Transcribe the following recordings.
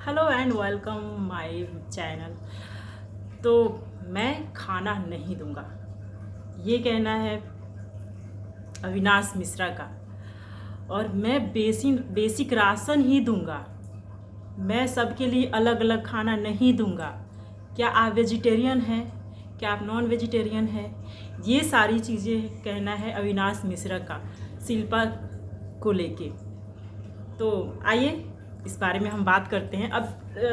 Hello and welcome my channel. तो मैं खाना नहीं दूंगा, ये कहना है अविनाश मिश्रा का। और मैं बेसिक राशन ही दूंगा। मैं सबके लिए अलग अलग खाना नहीं दूंगा। क्या आप वेजिटेरियन हैं? क्या आप नॉन वेजिटेरियन हैं? ये सारी चीज़ें कहना है अविनाश मिश्रा का शिल्पा को लेके। तो आइए इस बारे में हम बात करते हैं। अब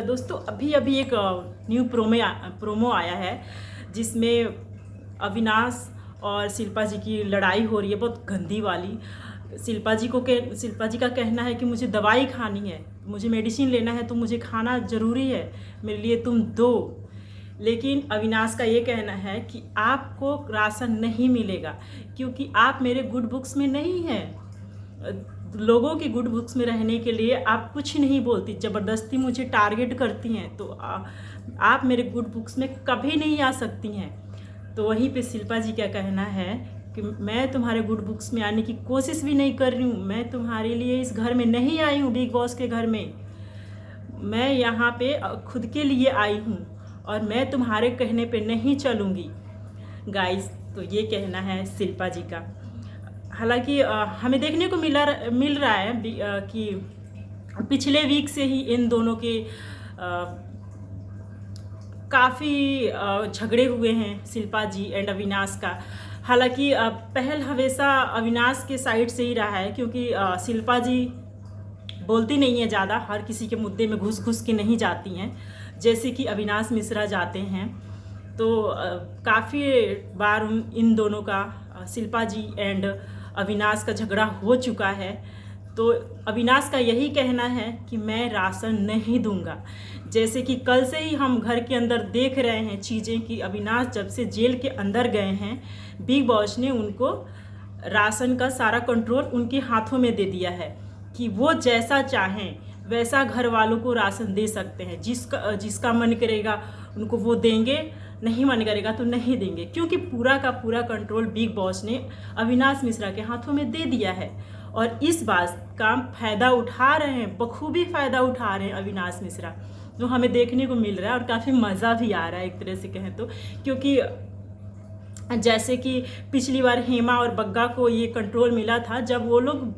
दोस्तों, अभी अभी एक न्यू प्रोमो आया है जिसमें अविनाश और शिल्पा जी की लड़ाई हो रही है, बहुत गंदी वाली। शिल्पा जी का कहना है कि मुझे दवाई खानी है, मुझे मेडिसिन लेना है, तो मुझे खाना ज़रूरी है, मेरे लिए तुम दो। लेकिन अविनाश का ये कहना है कि आपको राशन नहीं मिलेगा क्योंकि आप मेरे गुड बुक्स में नहीं हैं। लोगों की गुड बुक्स में रहने के लिए आप कुछ नहीं बोलती, ज़बरदस्ती मुझे टारगेट करती हैं, तो आप मेरे गुड बुक्स में कभी नहीं आ सकती हैं। तो वहीं पे शिल्पा जी क्या कहना है कि मैं तुम्हारे गुड बुक्स में आने की कोशिश भी नहीं कर रही हूँ। मैं तुम्हारे लिए इस घर में नहीं आई हूँ, बिग बॉस के घर में। मैं यहाँ पे खुद के लिए आई हूँ और मैं तुम्हारे कहने पे नहीं चलूँगी गाइस। तो ये कहना है शिल्पा जी का। हालांकि हमें देखने को मिल रहा है कि पिछले वीक से ही इन दोनों के काफ़ी झगड़े हुए हैं, शिल्पा जी एंड अविनाश का। हालांकि पहल हमेशा अविनाश के साइड से ही रहा है क्योंकि शिल्पा जी बोलती नहीं है ज़्यादा, हर किसी के मुद्दे में घुस के नहीं जाती हैं जैसे कि अविनाश मिश्रा जाते हैं। तो काफ़ी बार इन दोनों का शिल्पा जी एंड अविनाश का झगड़ा हो चुका है। तो अविनाश का यही कहना है कि मैं राशन नहीं दूंगा। जैसे कि कल से ही हम घर के अंदर देख रहे हैं चीज़ें कि अविनाश जब से जेल के अंदर गए हैं, बिग बॉस ने उनको राशन का सारा कंट्रोल उनके हाथों में दे दिया है कि वो जैसा चाहें वैसा घर वालों को राशन दे सकते हैं। जिसका मन करेगा उनको वो देंगे, नहीं मन करेगा तो नहीं देंगे, क्योंकि पूरा का पूरा कंट्रोल बिग बॉस ने अविनाश मिश्रा के हाथों में दे दिया है। और इस बात का फ़ायदा उठा रहे हैं, बखूबी फ़ायदा उठा रहे हैं अविनाश मिश्रा, जो हमें देखने को मिल रहा है और काफ़ी मज़ा भी आ रहा है एक तरह से कहें तो। क्योंकि जैसे कि पिछली बार हेमा और बग्गा को ये कंट्रोल मिला था जब वो लोग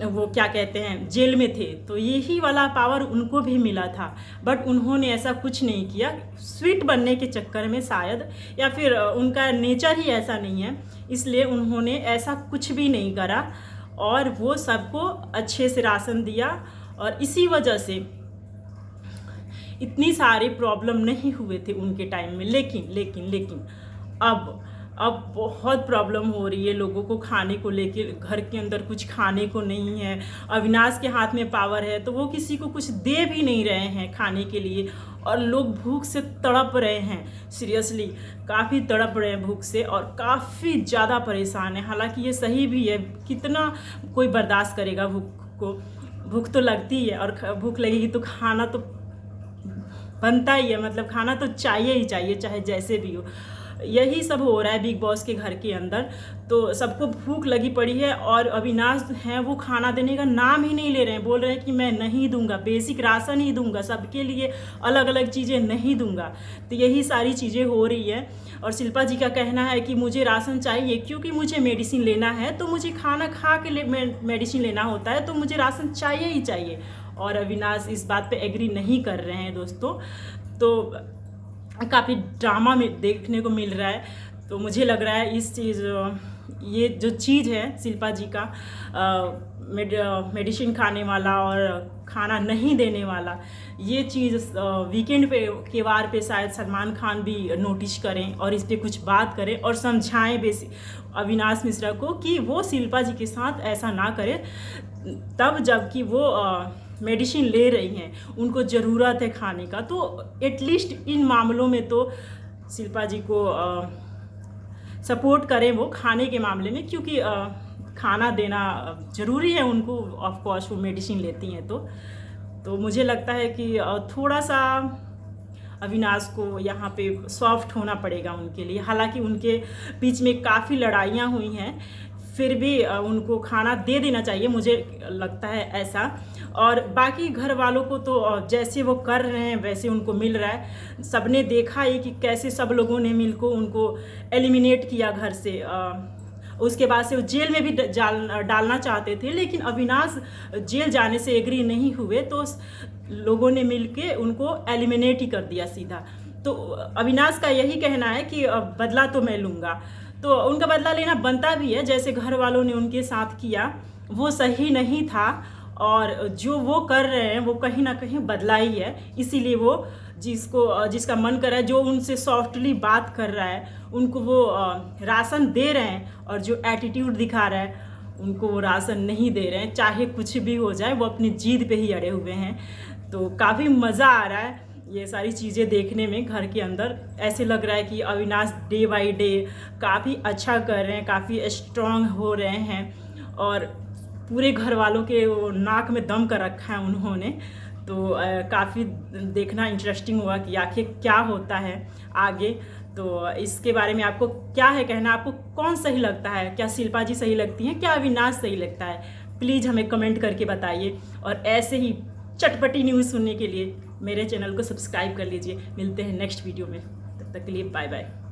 वो क्या कहते हैं जेल में थे, तो यही वाला पावर उनको भी मिला था। बट उन्होंने ऐसा कुछ नहीं किया, स्वीट बनने के चक्कर में शायद, या फिर उनका नेचर ही ऐसा नहीं है, इसलिए उन्होंने ऐसा कुछ भी नहीं करा और वो सबको अच्छे से राशन दिया। और इसी वजह से इतनी सारी प्रॉब्लम नहीं हुए थे उनके टाइम में। लेकिन अब बहुत प्रॉब्लम हो रही है लोगों को खाने को लेके। घर के अंदर कुछ खाने को नहीं है, अविनाश के हाथ में पावर है तो वो किसी को कुछ दे भी नहीं रहे हैं खाने के लिए, और लोग भूख से तड़प रहे हैं। सीरियसली काफ़ी तड़प रहे हैं भूख से और काफ़ी ज़्यादा परेशान है। हालांकि ये सही भी है, कितना कोई बर्दाश्त करेगा भूख को। भूख तो लगती ही है और भूख लगेगी तो खाना तो बनता ही है, मतलब खाना तो चाहिए ही चाहिए, चाहे जैसे भी हो। यही सब हो रहा है बिग बॉस के घर के अंदर। तो सबको भूख लगी पड़ी है और अविनाश हैं वो खाना देने का नाम ही नहीं ले रहे हैं, बोल रहे हैं कि मैं नहीं दूंगा, बेसिक राशन ही दूंगा, सबके लिए अलग अलग चीज़ें नहीं दूंगा। तो यही सारी चीज़ें हो रही है। और शिल्पा जी का कहना है कि मुझे राशन चाहिए क्योंकि मुझे मेडिसिन लेना है, तो मुझे खाना खा के मेडिसिन लेना होता है, तो मुझे राशन चाहिए ही चाहिए। और अविनाश इस बात पे एग्री नहीं कर रहे हैं दोस्तों। तो काफ़ी ड्रामा में देखने को मिल रहा है। तो मुझे लग रहा है ये जो चीज़ है शिल्पा जी का मेडिसिन खाने वाला और खाना नहीं देने वाला, ये चीज़ वीकेंड पे के वार पे शायद सलमान खान भी नोटिस करें और इस पर कुछ बात करें और समझाएं अविनाश मिश्रा को कि वो शिल्पा जी के साथ ऐसा ना करे, तब जबकि वो मेडिसिन ले रही हैं, उनको ज़रूरत है खाने का। तो एटलीस्ट इन मामलों में तो शिल्पा जी को सपोर्ट करें वो खाने के मामले में, क्योंकि खाना देना ज़रूरी है उनको। ऑफ कोर्स वो मेडिसिन लेती हैं तो मुझे लगता है कि थोड़ा सा अविनाश को यहाँ पे सॉफ्ट होना पड़ेगा उनके लिए। हालांकि उनके बीच में काफ़ी लड़ाइयाँ हुई हैं, फिर भी उनको खाना दे देना चाहिए, मुझे लगता है ऐसा। और बाकी घर वालों को तो जैसे वो कर रहे हैं वैसे उनको मिल रहा है। सबने देखा ही कि कैसे सब लोगों ने मिलकर उनको एलिमिनेट किया घर से। उसके बाद से वो जेल में भी डालना चाहते थे, लेकिन अविनाश जेल जाने से एग्री नहीं हुए, तो लोगों ने मिलके उनको एलिमिनेट ही कर दिया सीधा। तो अविनाश का यही कहना है कि बदला तो मैं लूँगा, तो उनका बदला लेना बनता भी है। जैसे घर वालों ने उनके साथ किया वो सही नहीं था, और जो वो कर रहे हैं वो कहीं ना कहीं बदला ही है। इसीलिए वो जिसका मन कर रहा है, जो उनसे सॉफ्टली बात कर रहा है, उनको वो राशन दे रहे हैं, और जो एटीट्यूड दिखा रहा है उनको वो राशन नहीं दे रहे हैं। चाहे कुछ भी हो जाए वो अपनी जिद पे ही अड़े हुए हैं। तो काफ़ी मज़ा आ रहा है ये सारी चीज़ें देखने में। घर के अंदर ऐसे लग रहा है कि अविनाश डे बाय डे काफ़ी अच्छा कर रहे हैं, काफ़ी स्ट्रांग हो रहे हैं, और पूरे घर वालों के वो नाक में दम कर रखा है उन्होंने। तो काफ़ी देखना इंटरेस्टिंग हुआ कि आखिर क्या होता है आगे। तो इसके बारे में आपको क्या है कहना, आपको कौन सही लगता है? क्या शिल्पा जी सही लगती हैं, क्या अविनाश सही लगता है? प्लीज़ हमें कमेंट करके बताइए, और ऐसे ही चटपटी न्यूज़ सुनने के लिए मेरे चैनल को सब्सक्राइब कर लीजिए। मिलते हैं नेक्स्ट वीडियो में, तब तक के लिए बाय बाय।